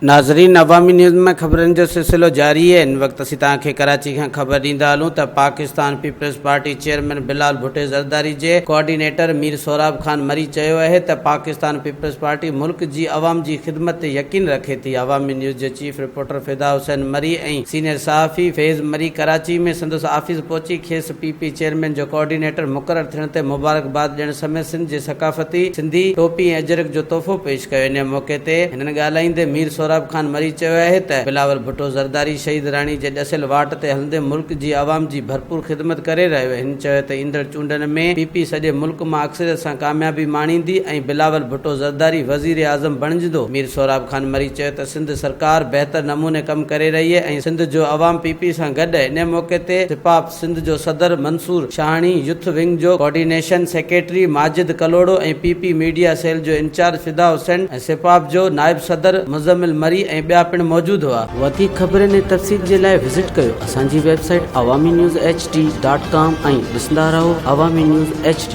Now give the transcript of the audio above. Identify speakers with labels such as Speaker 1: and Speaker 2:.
Speaker 1: नाज़रीन, अवामी न्यूज़ में खबरन जो सिलसिलो जारी है। इन वक्त असीं तव्हांखे कराची खां ख़बर ॾींदा हलूं त Pakistan Peoples Party chairman Bilal Bhutto Zardari जे कोऑर्डिनेटर मीर सोराब खान मरी चयो आहे त पाकिस्तान पीपल्स पार्टी मुल्क जी अवाम जी ख़िदमत ते यकीन रखे थी। अवामी न्यूज़ जे चीफ रिपोर्टर फिदा हुसैन मरी ऐं सीनियर सहाफ़ी फैज़ मरी कराची में संदसि ऑफिस पहुची खेसि पीपी चेयरमैन जो कोऑर्डिनेटर मुक़ररु थियण ते मुबारकबाद ॾियण समेत सिंध जे सकाफ़ती सिंधी टोपी ऐं अजरक जो तोहफ़ो पेश कयो। इन मौक़े ते हिननि ॻाल्हाईंदे मीर सोराब खान मरी चयो आहे त बिलावल भुट्टो ज़रदारी शहीद राणी जे ॾसियल वाट ते हलंदे मुल्क जी आवाम जी भरपूर ख़िदमत करे रहियो आहे। हिन चयो त ईंदड़ चूंडनि में पीपी सॼे मुल्क मां अक्सरियत सां कामयाबी माणींदी ऐं बिलावल भुट्टो ज़रदारी वज़ीर आज़म बणिजंदो। मीर सोराब खान मरी चयो त सिंध सरकार बहितर नमूने कमु करे रही आहे ऐं सिंध जो अवाम पीपी सां गॾु आहे। इन मौक़े ते सिपाप सिंध जो सदर मंसूर शाहणी, यूथ विंग जो कोऑर्डिनेशन सेक्रेटरी माजिद कलोड़ो ऐं पीपी मीडिया सेल जो इंचार्ज फिदा हुसैन ऐं सिपाप जो नायब सदर मुज़म्मिल मरी ऐं ॿिया पिणु मौजूदु हुआ। वधीक ख़बरनि ऐं तफ़सील जे लाइ विज़िट कयो असांजी वेबसाइट awamiNewsHD.com ऐं ॾिसंदा रहो अवामी न्यूज़ HD।